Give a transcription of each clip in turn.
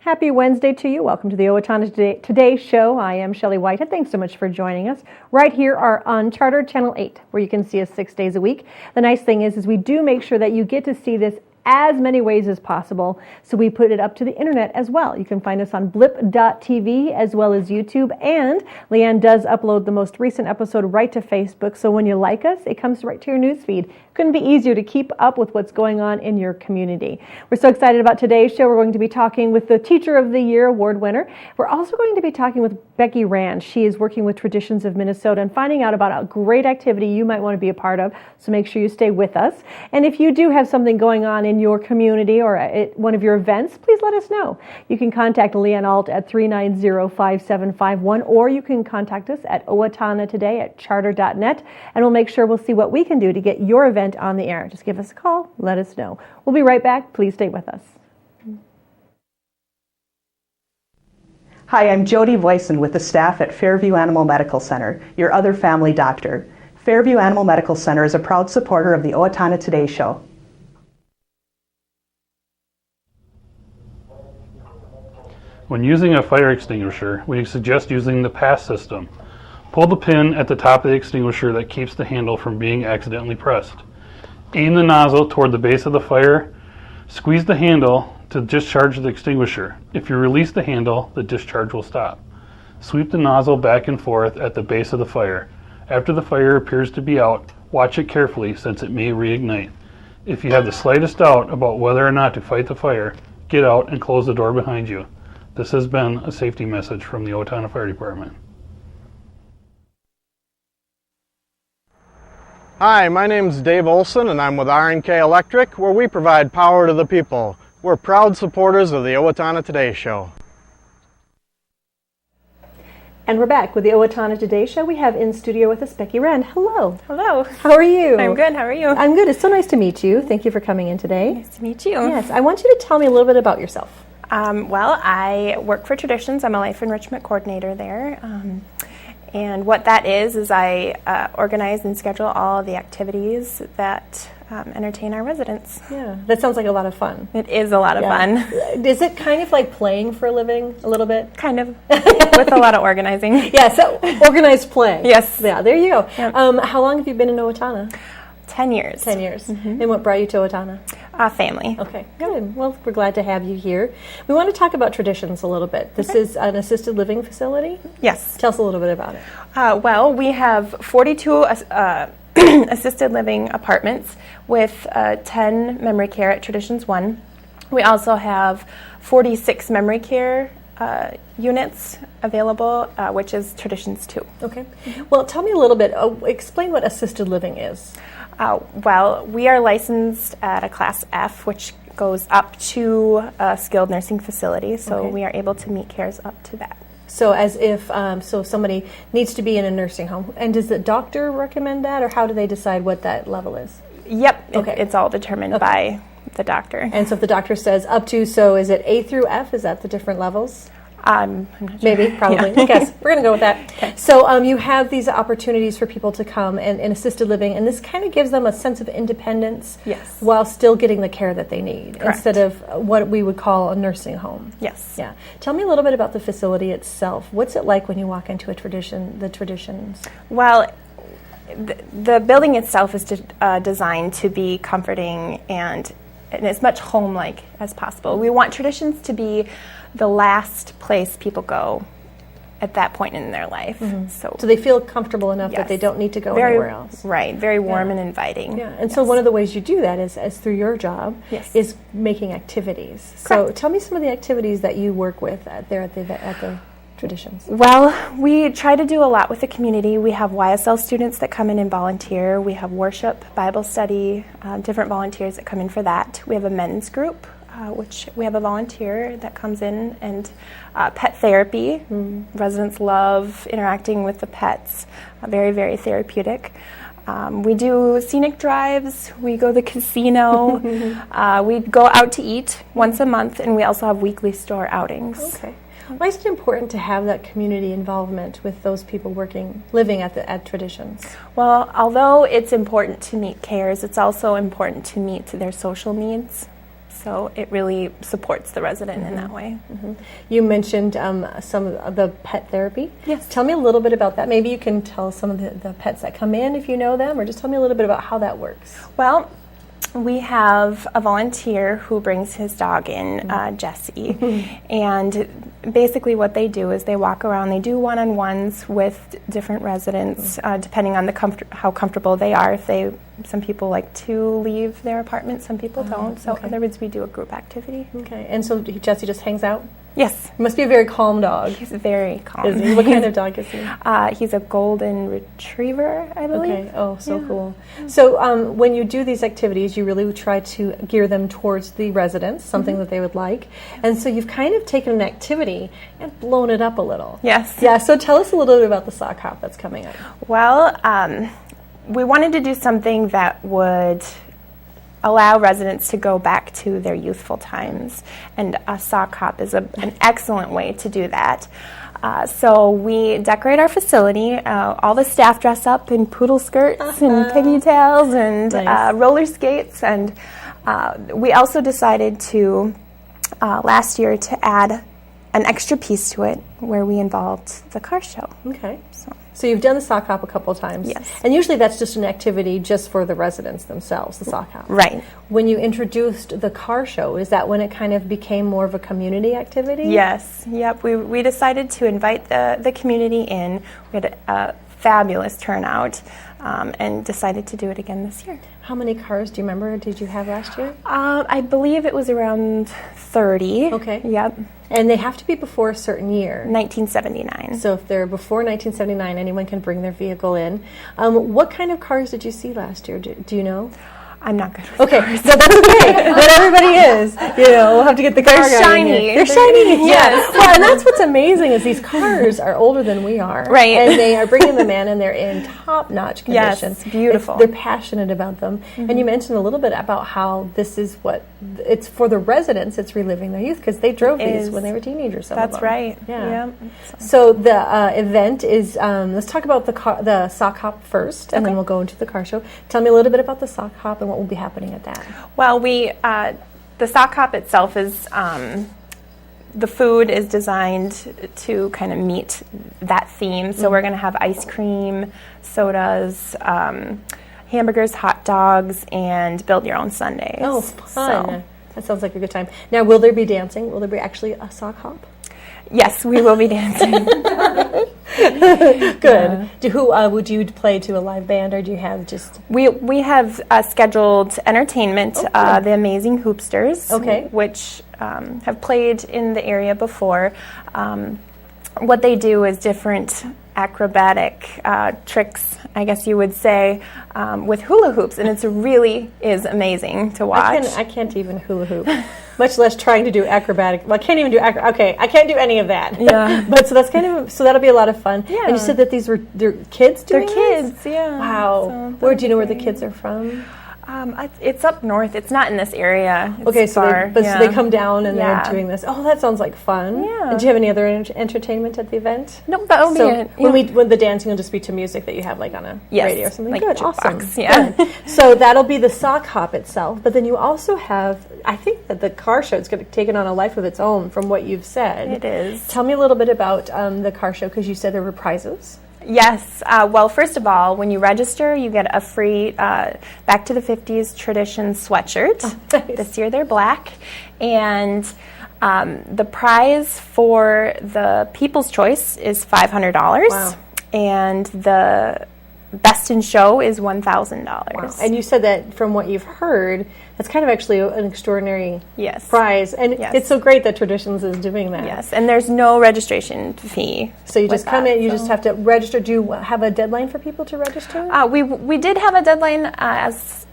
Happy Wednesday to you. Welcome to the Owatonna Today Show. I am Shelley Whitehead. Thanks so much for joining us. Right here are on Charter Channel 8, where you can see us 6 days a week. The nice thing is we do make sure that you get to see this as many ways as possible, so we put it up to the internet as well. You can find us on blip.tv as well as YouTube, and Leanne does upload the most recent episode right to Facebook, so when you like us, it comes right to your newsfeed. Couldn't be easier to keep up with what's going on in your community. We're so excited about today's show. We're going to be talking with the Teacher of the Year award winner. We're also going to be talking with Becky Rand. She is working with Traditions of Minnesota and finding out about a great activity you might want to be a part of, so make sure you stay with us. And if you do have something going on in your community or at one of your events, please let us know. You can contact Leanne Alt at 390-5751, or you can contact us at Owatonna Today at charter.net, and we'll make sure we'll see what we can do to get your event on the air. Just give us a call, let us know. We'll be right back. Please stay with us. Hi, I'm Jody Voisin with the staff at Fairview Animal Medical Center, your other family doctor. Fairview Animal Medical Center is a proud supporter of the Owatonna Today Show. When using a fire extinguisher, we suggest using the pass system. Pull the pin at the top of the extinguisher that keeps the handle from being accidentally pressed. Aim the nozzle toward the base of the fire. Squeeze the handle to discharge the extinguisher. If you release the handle, the discharge will stop. Sweep the nozzle back and forth at the base of the fire. After the fire appears to be out, watch it carefully since it may reignite. If you have the slightest doubt about whether or not to fight the fire, get out and close the door behind you. This has been a safety message from the Owatonna Fire Department. Hi, my name is Dave Olson and I'm with R&K Electric, where we provide power to the people. We're proud supporters of the Owatonna Today Show. And we're back with the Owatonna Today Show. We have in studio with us Becky Rand. Hello. Hello. How are you? I'm good. How are you? I'm good. It's so nice to meet you. Thank you for coming in today. Nice to meet you. Yes. I want you to tell me a little bit about yourself. Well, I work for Traditions. I'm a life enrichment coordinator there. And what that is I organize and schedule all of the activities that entertain our residents. Yeah, that sounds like a lot of fun. It is a lot of fun. Is it kind of like playing for a living a little bit? Kind of, with a lot of organizing. Yeah, so organized play. Yes. Yeah, there you go. Yep. How long have you been in Owatonna? 10 years. 10 years. Mm-hmm. And what brought you to Owatonna? Family. Okay, good. Well, we're glad to have you here. We want to talk about Traditions a little bit. This is an assisted living facility? Yes. Tell us a little bit about it. Well, we have 42 assisted living apartments with 10 memory care at Traditions 1. We also have 46 memory care units available, which is Traditions 2. Okay. Well, tell me a little bit, explain what assisted living is. Well, we are licensed at a Class F, which goes up to a skilled nursing facility, so we are able to meet cares up to that. So as if somebody needs to be in a nursing home, and does the doctor recommend that, or how do they decide what that level is? Yep, it's all determined by the doctor. And so if the doctor says up to, so is it A through F? Is that the different levels? I'm not sure. Maybe, probably. Yeah. Yes, we're going to go with that. Okay. So you have these opportunities for people to come and assisted living, and this kind of gives them a sense of independence while still getting the care that they need, instead of what we would call a nursing home. Yes. Yeah. Tell me a little bit about the facility itself. What's it like when you walk into the Traditions? Well, the building itself is designed to be comforting and as much home-like as possible. We want Traditions to be the last place people go at that point in their life. Mm-hmm. So they feel comfortable enough that they don't need to go anywhere else. Right, very warm and inviting. Yeah, and so one of the ways you do that is through your job is making activities. Correct. So tell me some of the activities that you work with there at the Traditions. Well, we try to do a lot with the community. We have YSL students that come in and volunteer. We have worship, Bible study, different volunteers that come in for that. We have a men's group, which we have a volunteer that comes in, and pet therapy. Residents love interacting with the pets, very, very therapeutic. We do scenic drives, we go to the casino, we go out to eat once a month, and we also have weekly store outings. Okay. Why is it important to have that community involvement with those people living at Traditions? Well, although it's important to meet cares, it's also important to meet their social needs. So it really supports the resident in that way. You mentioned some of the pet therapy. Yes. Tell me a little bit about that. Maybe you can tell some of the pets that come in if you know them, or just tell me a little bit about how that works. Well, we have a volunteer who brings his dog in, Jesse, and basically what they do is they walk around, they do one-on-ones with different residents, depending on how comfortable they are. Some people like to leave their apartment, some people don't, so okay. otherwise we do a group activity. Okay, and so Jesse just hangs out? Yes. He must be a very calm dog. He's very calm. Is he? What kind of dog is he? He's a golden retriever, I believe. Okay. Oh, so cool. So when you do these activities, you really try to gear them towards the residents, something that they would like. And so you've kind of taken an activity and blown it up a little. Yes. Yeah, so tell us a little bit about the sock hop that's coming up. Well, we wanted to do something that would allow residents to go back to their youthful times, and a sock hop is an excellent way to do that. So we decorate our facility. All the staff dress up in poodle skirts and pigtails and Nice. roller skates, and we also decided to last year to add an extra piece to it where we involved the car show. Okay. So you've done the sock hop a couple times. Yes. And usually that's just an activity just for the residents themselves, the sock hop. Right. When you introduced the car show, is that when it kind of became more of a community activity? Yes. Yep. We decided to invite the community in. We had a fabulous turnout, and decided to do it again this year. How many cars do you remember did you have last year? I believe it was around 30. Okay. Yep. And they have to be before a certain year. 1979. So if they're before 1979, anyone can bring their vehicle in. What kind of cars did you see last year? Do you know? I'm not good with Okay, cars. so that's okay. Not everybody is. We'll have to get the car They're guy in shiny. here. They're shiny. Yes. Well, and that's what's amazing is these cars are older than we are. Right. And they are bringing them in, and they're in top-notch Yes, condition. beautiful. They're passionate about them. And you mentioned a little bit about how this is it's for the residents. It's reliving their youth because they drove It these is. when they were teenagers. Some of That's them. right. Yeah. Yep. So the event is, let's talk about the sock hop first, and then we'll go into the car show. Tell me a little bit about the sock hop and what will be happening at that. Well, the sock hop itself is, the food is designed to kind of meet that theme. So we're going to have ice cream, sodas, hamburgers, hot dogs, and build your own sundaes. Oh, fun. So, That sounds like a good time. Now, will there be dancing? Will there be actually a sock hop? yes, we will be dancing. Good. Would you play to a live band, or do you have just... We have scheduled entertainment, the Amazing Hoopsters, Okay. which have played in the area before. What they do is different acrobatic tricks, I guess you would say, with hula hoops, and it really is amazing to watch. I can't even hula hoop, much less trying to do acrobatic. Well, I can't even do okay, I can't do any of that. Yeah. But so that's so that'll be a lot of fun. Yeah. And you said that they're kids doing They're this? kids, yeah. Wow. So Do you know where the great. kids are from? It's up north. It's not in this area. It's Okay, so far. so they come down and Yeah. they're doing this. Oh, that sounds like fun. Yeah. And do you have any other entertainment at the event? No, that'll So be it. when the dancing will just be to music that you have like on a Yes, radio or something. like Good, jukebox, awesome. yeah. Good. So that'll be the sock hop itself, but then you also have, I think that the car show is going to take it on a life of its own from what you've said. It is. Tell me a little bit about the car show because you said there were prizes. Yes. Well, first of all, when you register, you get a free Back to the 50s tradition sweatshirt. Nice. This year they're black. And the prize for the People's Choice is $500. Wow. And the Best in Show is $1,000. Wow. And you said that from what you've heard, that's kind of actually an extraordinary Yes. prize. And Yes. it's so great that Traditions is doing that. Yes, and there's no registration fee. So you just with come that, in, you so- just have to register. Do you have a deadline for people to register? We did have a deadline as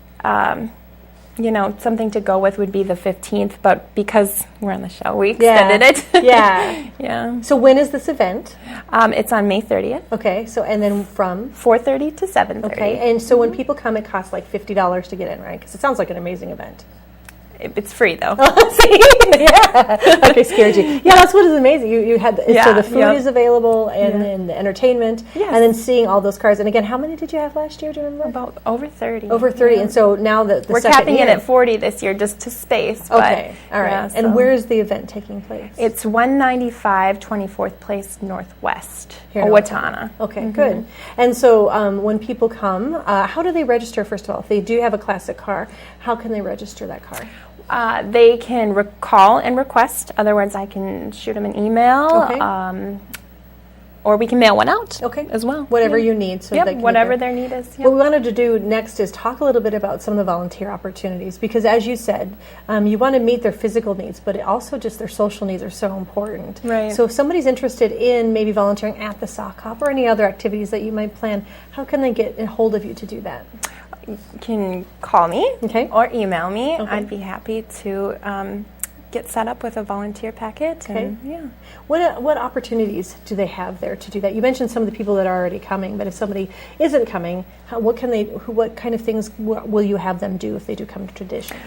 something to go with would be the 15th, but because we're on the show, we extended it. Yeah. Yeah. So when is this event? It's on May 30th, Okay. So and then from 4:30 to 7:30. okay. And so when people come, it costs like $50 to get in, right? Because it sounds like an amazing event. It's free though. See? Yeah. Okay, scared you. Yeah, that's what is amazing. You had so the food is available and then the entertainment and then seeing all those cars. And again, how many did you have last year? Do you remember? About over 30. Over 30. And so now that we're capping it at 40 this year just to space. Okay. All right. Yeah, and where is the event taking place? It's 195 24th Place Northwest, Owatonna. Okay, good. And so when people come, how do they register, first of all? If they do have a classic car, how can they register that car? They can call and request. Otherwise, I can shoot them an email. Or we can mail one out as well. Whatever you need. So whatever their need is. What we wanted to do next is talk a little bit about some of the volunteer opportunities, because as you said, you want to meet their physical needs, but also just their social needs are so important. Right. So if somebody's interested in maybe volunteering at the sock hop or any other activities that you might plan, how can they get a hold of you to do that? You can call me or email me. I'd be happy to get set up with a volunteer packet. And, What opportunities do they have there to do that? You mentioned some of the people that are already coming, but if somebody isn't coming, what kind of things will you have them do if they do come to traditions?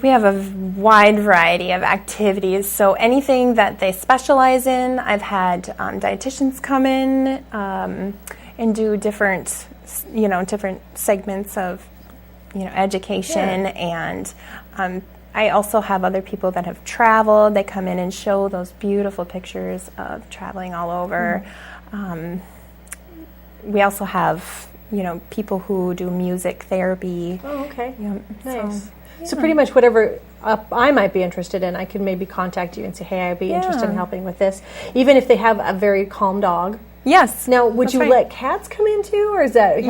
We have a wide variety of activities, so anything that they specialize in. I've had dietitians come in and do different segments of education and I also have other people that have traveled. They come in and show those beautiful pictures of traveling all over. We also have, people who do music therapy. Oh, okay. Nice. So pretty much whatever I might be interested in, I can maybe contact you and say, hey, I'd be interested in helping with this. Even if they have a very calm dog. Yes. Now, would you let cats come in too, or is that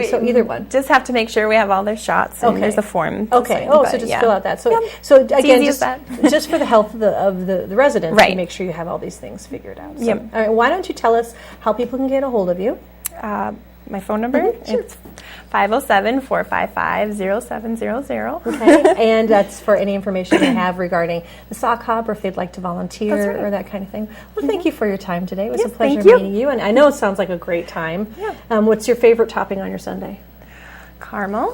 so either one? Just have to make sure we have all their shots. And there's a form. Okay. So just fill out that. So again, just for the health of the residents, to make sure you have all these things figured out. So, all right. Why don't you tell us how people can get a hold of you? My phone number is 507-455-0700. Okay, and that's for any information you have regarding the sock hop, or if they'd like to volunteer or that kind of thing. Well, thank you for your time today. It was a pleasure meeting you, and I know it sounds like a great time. What's your favorite topping on your sundae? Caramel.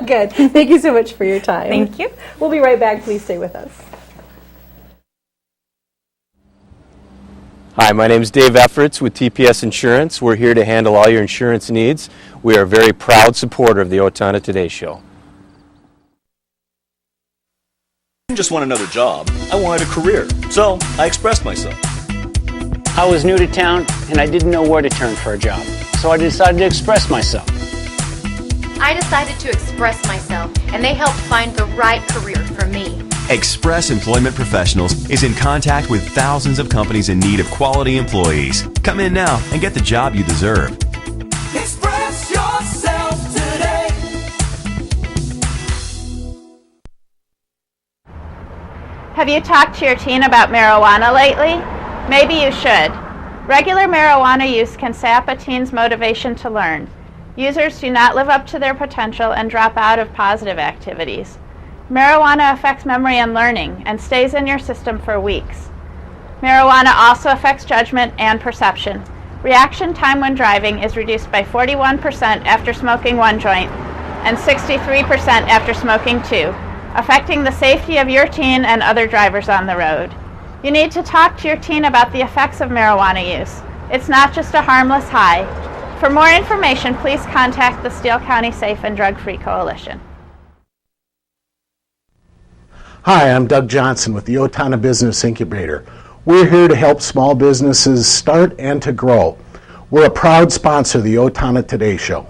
Good. Thank you so much for your time. Thank you. We'll be right back. Please stay with us. Hi, my name is Dave Efforts with TPS Insurance. We're here to handle all your insurance needs. We are a very proud supporter of the Owatonna Today Show. I didn't just want another job, I wanted a career, so I expressed myself. I was new to town and I didn't know where to turn for a job, so I decided to express myself. I decided to express myself, and they helped find the right career for me. Express Employment Professionals is in contact with thousands of companies in need of quality employees. Come in now and get the job you deserve. Express yourself today. Have you talked to your teen about marijuana lately? Maybe you should. Regular marijuana use can sap a teen's motivation to learn. Users do not live up to their potential and drop out of positive activities. Marijuana affects memory and learning and stays in your system for weeks. Marijuana also affects judgment and perception. Reaction time when driving is reduced by 41% after smoking one joint and 63% after smoking two, affecting the safety of your teen and other drivers on the road. You need to talk to your teen about the effects of marijuana use. It's not just a harmless high. For more information, please contact the Steele County Safe and Drug-Free Coalition. Hi, I'm Doug Johnson with the Owatonna Business Incubator. We're here to help small businesses start and to grow. We're a proud sponsor of the Owatonna Today Show.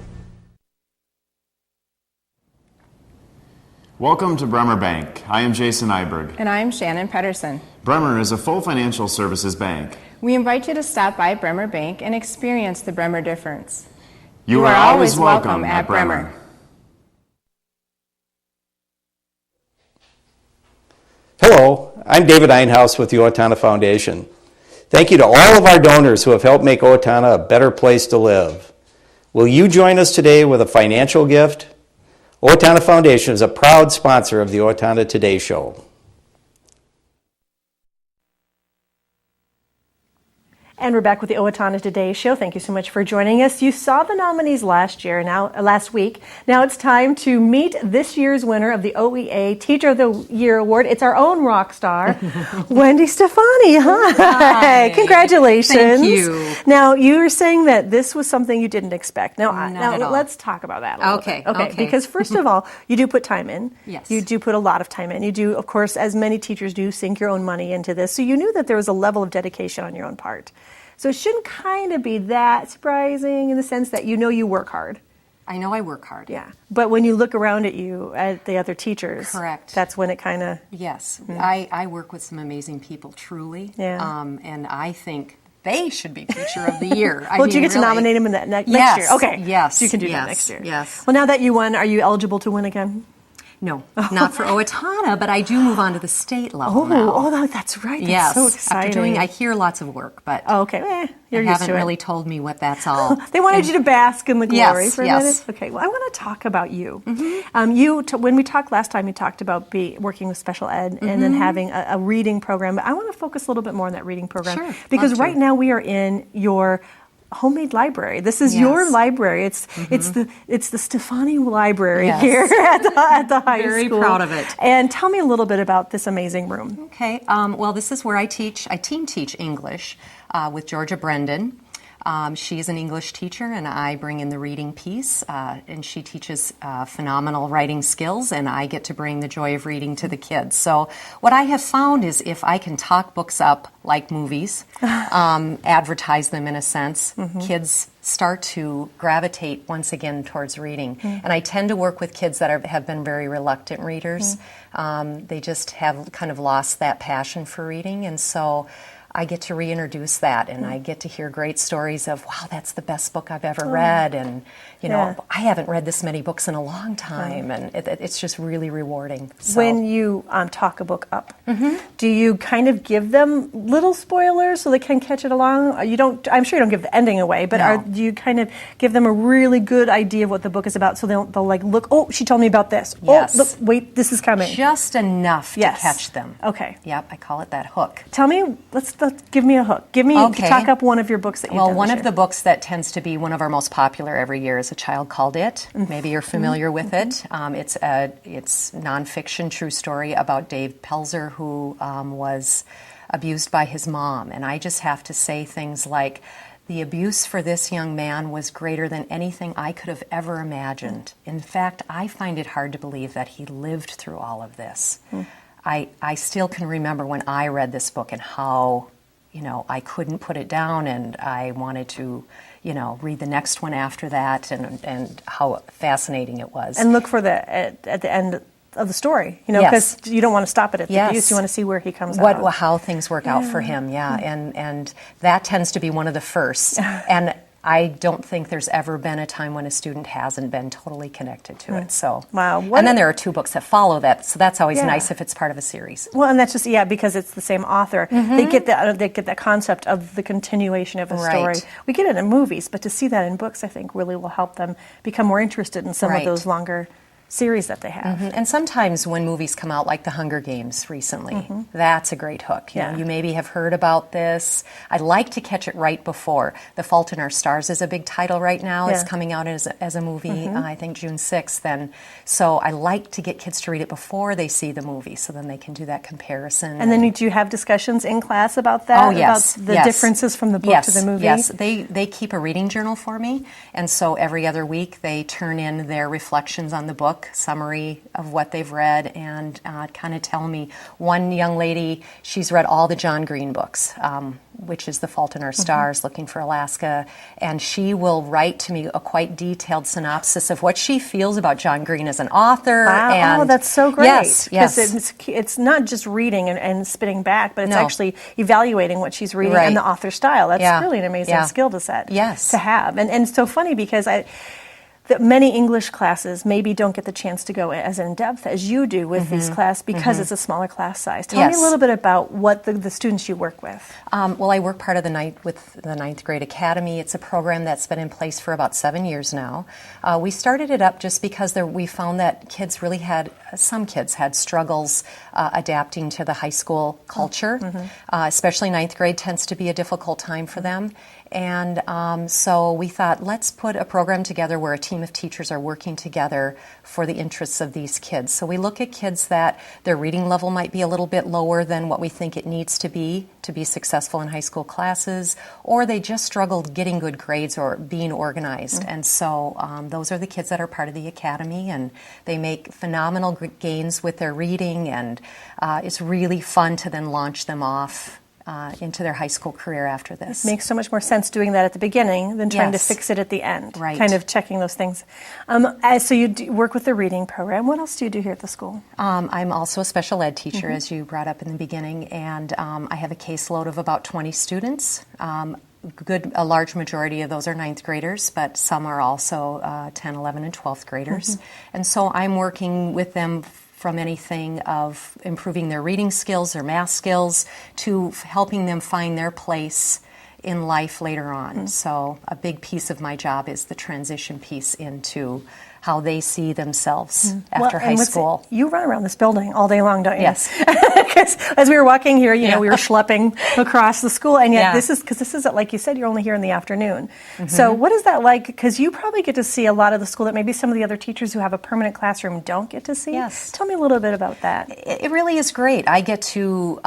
Welcome to Bremer Bank. I am Jason Iberg. And I'm Shannon Pedersen. Bremer is a full financial services bank. We invite you to stop by Bremer Bank and experience the Bremer difference. You are always welcome at Bremer. Hello, I'm David Einhaus with the Owatonna Foundation. Thank you to all of our donors who have helped make Owatonna a better place to live. Will you join us today with a financial gift? Owatonna Foundation is a proud sponsor of the Owatonna Today Show. And we're back with the Owatonna Today Show. Thank you so much for joining us. You saw the nominees last week. Now it's time to meet this year's winner of the OEA Teacher of the Year Award. It's our own rock star, Wendy Stephani. Hi. Congratulations. Thank you. Now, you were saying that this was something you didn't expect. Now at all. let's talk about that a little bit. Okay. Because first of all, you do put time in. Yes. You do put a lot of time in. You do, of course, as many teachers do, sink your own money into this. So you knew that there was a level of dedication on your own part. So it shouldn't kind of be that surprising in the sense that you know you work hard. I know I work hard. Yeah. But when you look around at you, at the other teachers, correct, that's when it kind of... Yes. I work with some amazing people, truly. Yeah. And I think they should be Teacher of the Year. Do you get to nominate them in that next year? Okay. Yes. So you can do that next year. Yes. Well, now that you won, are you eligible to win again? No, not for Owatonna, but I do move on to the state level now. Oh, that's right. That's yes, so exciting. I hear lots of work, but okay, they haven't really told me what that's all. They wanted you to bask in the glory for a minute. Yes. Okay, well, I want to talk about you. When we talked last time, you talked about working with special ed and then having a reading program. But I want to focus a little bit more on that reading program. Sure, because right now we are in your homemade library. This is your library. It's the Stephani Library here at the high school. Very proud of it. And tell me a little bit about this amazing room. Okay. Well, this is where I teach. I team teach English with Georgia Brendan. She is an English teacher, and I bring in the reading piece, and she teaches phenomenal writing skills, and I get to bring the joy of reading to the kids. So what I have found is if I can talk books up like movies, advertise them in a sense, kids start to gravitate once again towards reading. And I tend to work with kids that have been very reluctant readers. They just have kind of lost that passion for reading, and so I get to reintroduce that, and I get to hear great stories of, wow, that's the best book I've ever read, and I haven't read this many books in a long time, and it's just really rewarding. So. When you talk a book up, do you kind of give them little spoilers so they can catch it along? You don't. I'm sure you don't give the ending away, but do you kind of give them a really good idea of what the book is about, so they'll like look? Oh, she told me about this. Yes. Oh, look, wait, this is coming. Just enough to catch them. Okay. Yep, I call it that hook. Tell me. Let's give me a hook. Talk up one of your books that you've done. Well, one of the books that tends to be one of our most popular every year is A Child Called It. Maybe you're familiar with it. It's nonfiction, true story about Dave Pelzer, who was abused by his mom. And I just have to say things like, the abuse for this young man was greater than anything I could have ever imagined. In fact, I find it hard to believe that he lived through all of this. I still can remember when I read this book and how, I couldn't put it down, and I wanted to, read the next one after that, and how fascinating it was. And look for at the end of the story, because you don't want to stop it at the abuse. You want to see where he comes out. How things work out for him, and that tends to be one of the first. And I don't think there's ever been a time when a student hasn't been totally connected to it. So wow. And then there are 2 books that follow that, so that's always nice if it's part of a series. Well, and that's just because it's the same author. They get that concept of the continuation of a story. We get it in movies, but to see that in books, I think, really will help them become more interested in some of those longer series that they have. And sometimes when movies come out, like The Hunger Games recently, that's a great hook. You know, you maybe have heard about this. I like to catch it right before. The Fault in Our Stars is a big title right now. It's coming out as a movie, I think June 6th. And so I like to get kids to read it before they see the movie, so then they can do that comparison. And then do you have discussions in class about that? Oh, yes. About the differences from the book to the movie? Yes, they keep a reading journal for me, and so every other week they turn in their reflections on the book, summary of what they've read, and kind of tell me. One young lady, she's read all the John Green books, which is The Fault in Our Stars, Looking for Alaska, and she will write to me a quite detailed synopsis of what she feels about John Green as an author. Wow. And that's so great. Yes, yes. It's not just reading and spitting back, but it's actually evaluating what she's reading and the author's style. That's really an amazing skill to set. Yes. To have. And it's so funny because that many English classes maybe don't get the chance to go as in depth as you do with these classes because it's a smaller class size. Tell me a little bit about what the students you work with. Well, I work part of the night with the Ninth Grade Academy. It's a program that's been in place for about 7 years now. We started it up just because we found that some kids had struggles adapting to the high school culture. Especially ninth grade tends to be a difficult time for them. And so we thought, let's put a program together where a team of teachers are working together for the interests of these kids. So we look at kids that their reading level might be a little bit lower than what we think it needs to be successful in high school classes, or they just struggled getting good grades or being organized. And so those are the kids that are part of the academy, and they make phenomenal gains with their reading, and it's really fun to then launch them off into their high school career after this. It makes so much more sense doing that at the beginning than trying to fix it at the end. Right. Kind of checking those things. So you work with the reading program. What else do you do here at the school? I'm also a special ed teacher, as you brought up in the beginning, and I have a caseload of about 20 students. A large majority of those are ninth graders, but some are also 10, 11, and 12th graders. And so I'm working with them from anything of improving their reading skills, their math skills, to helping them find their place in life later on. So a big piece of my job is the transition piece into how they see themselves after high school. You run around this building all day long, don't you? Yes. Because as we were walking here, we were schlepping across the school, and yet this is like you said, you're only here in the afternoon. So what is that like? Because you probably get to see a lot of the school that maybe some of the other teachers who have a permanent classroom don't get to see. Yes. Tell me a little bit about that. It really is great. I get to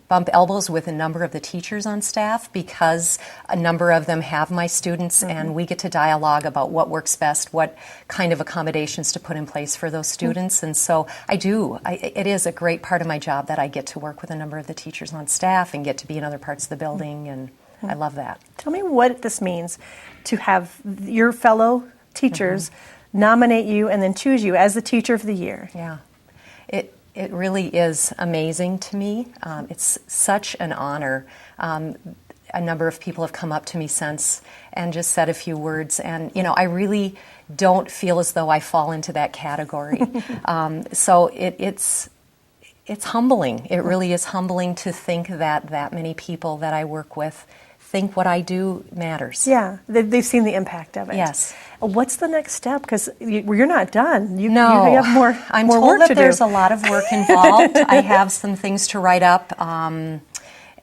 bump elbows with a number of the teachers on staff because a number of them have my students, and we get to dialogue about what works best, what kind of accommodations to put in place for those students. And so it is a great part of my job that I get to work with a number of the teachers on staff and get to be in other parts of the building, and I love that. Tell me what this means to have your fellow teachers nominate you and then choose you as the Teacher of the Year. Yeah. It really is amazing to me. It's such an honor. A number of people have come up to me since and just said a few words, and I really don't feel as though I fall into that category. So it's humbling. It really is humbling to think that many people that I work with think what I do matters. Yeah, they've seen the impact of it. Yes. What's the next step? Because you're not done. You have more I'm more told work that to there's do. a lot of work involved. I have some things to write up.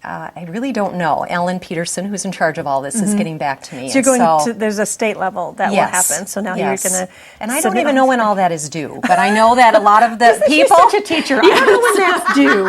I really don't know. Ellen Peterson, who's in charge of all this, is getting back to me. So you're going to, there's a state level that will happen. So now you're going to. And I don't even know when all that is due, but I know that a lot of the people. You're such a teacher. I don't know when that's due.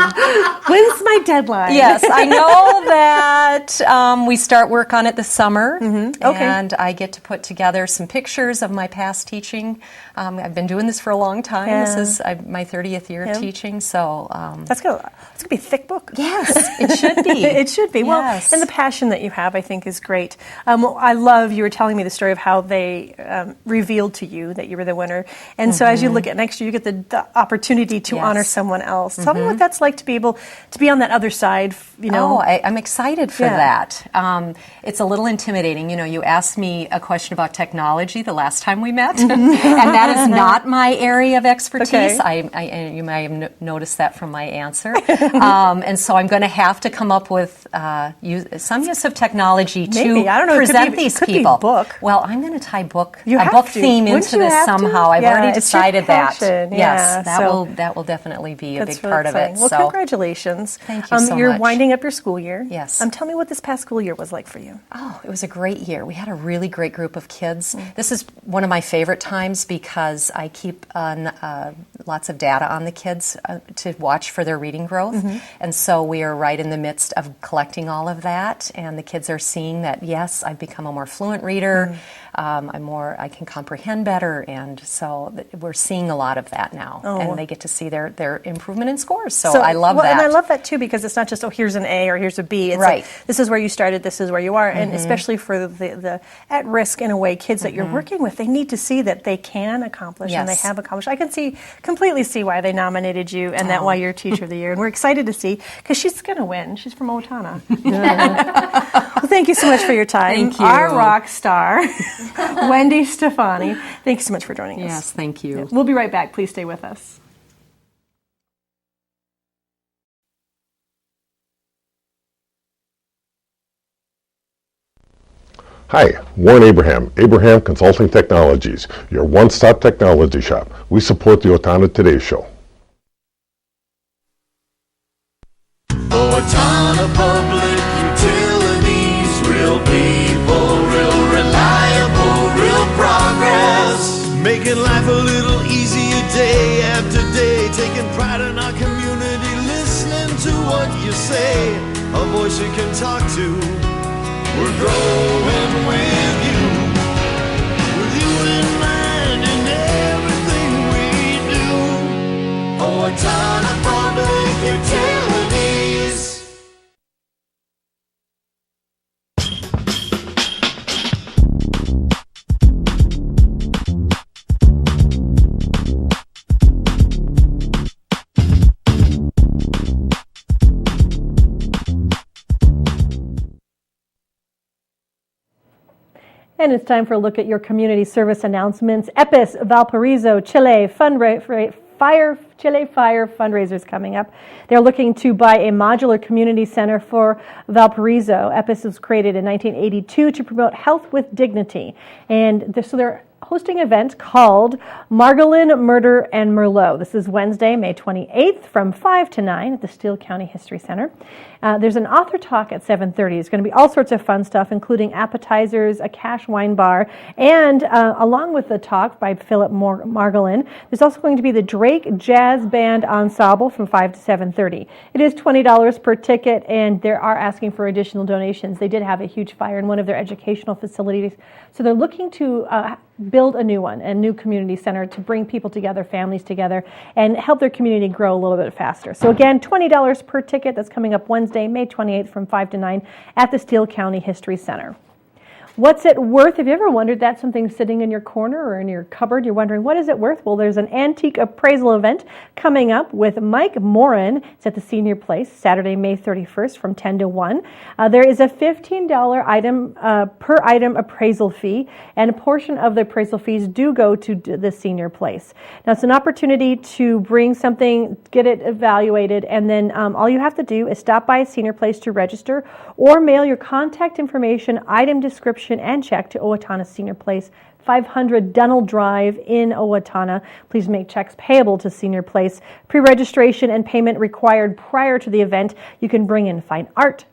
When's my deadline? Yes, I know that we start work on it this summer, and I get to put together some pictures of my past teaching. I've been doing this for a long time. Yeah. This is my 30th year of teaching, so that's going to be a thick book. Yes, it should be. It should be. Yes. Well, and the passion that you have, I think, is great. I love, you were telling me the story of how they revealed to you that you were the winner. And so as you look at next year, you get the opportunity to honor someone else. Tell me what that's like to be able to be on that other side, Oh, I'm excited for that. It's a little intimidating. You asked me a question about technology the last time we met, and that is not my area of expertise. Okay. You may have noticed that from my answer. And so I'm going to have to come up with some use of technology to present these people. Could be book. Well, I'm going to tie a book theme into this somehow. I've already decided that. Yes, that will definitely be a big part of it. Well, congratulations. Thank you so You're much. winding up your school year. Yes. Tell me what this past school year was like for you. Oh, it was a great year. We had a really great group of kids. This is one of my favorite times because I keep lots of data on the kids to watch for their reading growth. And so we are right in the midst of collecting all of that, and the kids are seeing that, yes, I've become a more fluent reader. I can comprehend better, and so we're seeing a lot of that now, and they get to see their improvement in scores. So I love that. And I love that too, because it's not just, here's an A or here's a B. It's right. Like, this is where you started, this is where you are, and especially for the at-risk, in a way, kids that you're working with, they need to see that they can accomplish and they have accomplished. I can completely see why they nominated you and that why you're Teacher of the Year, and we're excited to see, because she's going to win. She's from Owatonna. Thank you so much for your time. Thank you. Our rock star, Wendy Stephani. Thank you so much for joining us. Yes, thank you. We'll be right back. Please stay with us. Hi, Warren Abraham, Abraham Consulting Technologies, your one-stop technology shop. We support the Owatonna Today Show. Owatonna Public Utilities, real people, real reliable, real progress. Making life a little easier day after day, taking pride in our community, listening to what you say, a voice you can talk to. We're growing with you in mind in everything we do. Owatonna Public Utilities. And it's time for a look at your community service announcements. EPIS Valparaiso Chile Chile Fire fundraisers coming up. They're looking to buy a modular community center for Valparaiso. EPIS was created in 1982 to promote health with dignity. And so they're hosting an event called Margolin, Murder, and Merlot. This is Wednesday, May 28th from 5 to 9 at the Steele County History Center. There's an author talk at 7:30. It's going to be all sorts of fun stuff, including appetizers, a cash wine bar, and along with the talk by Philip Margolin, there's also going to be the Drake Jazz Band Ensemble from 5 to 7:30. It is $20 per ticket, and they are asking for additional donations. They did have a huge fire in one of their educational facilities, so they're looking to build a new one, a new community center to bring people together, families together, and help their community grow a little bit faster. So again, $20 per ticket. That's coming up Wednesday, May 28th from 5 to 9 at the Steele County History Center. What's it worth? Have you ever wondered that something's sitting in your corner or in your cupboard? You're wondering, what is it worth? Well, there's an antique appraisal event coming up with Mike Morin. It's at the Senior Place, Saturday, May 31st from 10 to 1. There is a $15 per item appraisal fee, and a portion of the appraisal fees do go to the Senior Place. Now, it's an opportunity to bring something, get it evaluated, and then all you have to do is stop by a Senior Place to register or mail your contact information, item description, and check to Owatonna Senior Place, 500 Dunnell Drive in Owatonna. Please make checks payable to Senior Place. Pre-registration and payment required prior to the event. You can bring in fine art,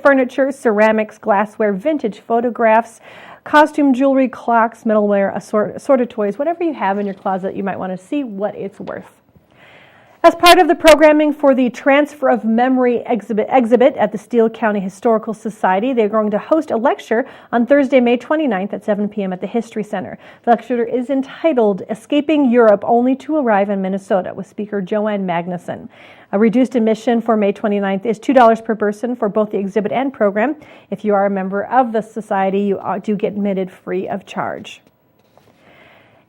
furniture, ceramics, glassware, vintage photographs, costume jewelry, clocks, metalware, assorted toys, whatever you have in your closet you might want to see what it's worth. As part of the programming for the Transfer of Memory exhibit at the Steele County Historical Society, they're going to host a lecture on Thursday, May 29th at 7 p.m. at the History Center. The lecture is entitled Escaping Europe Only to Arrive in Minnesota with speaker Joanne Magnuson. A reduced admission for May 29th is $2 per person for both the exhibit and program. If you are a member of the society, you do get admitted free of charge.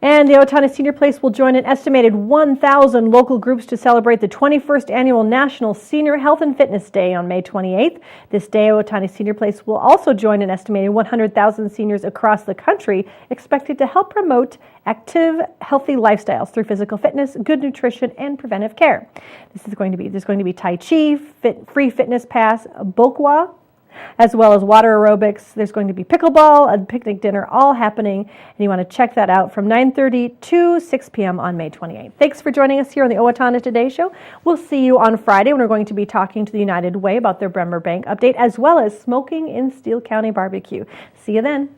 And the Owatonna Senior Place will join an estimated 1,000 local groups to celebrate the 21st Annual National Senior Health and Fitness Day on May 28th. This day, Owatonna Senior Place will also join an estimated 100,000 seniors across the country expected to help promote active, healthy lifestyles through physical fitness, good nutrition, and preventive care. There's going to be Tai Chi, free fitness pass, Bokwa, as well as water aerobics. There's going to be pickleball, a picnic dinner, all happening, and you want to check that out from 9:30 to 6 p.m. on May 28th. Thanks for joining us here on the Owatonna Today Show. We'll see you on Friday when we're going to be talking to the United Way about their Bremer Bank update, as well as smoking in Steele County barbecue. See you then.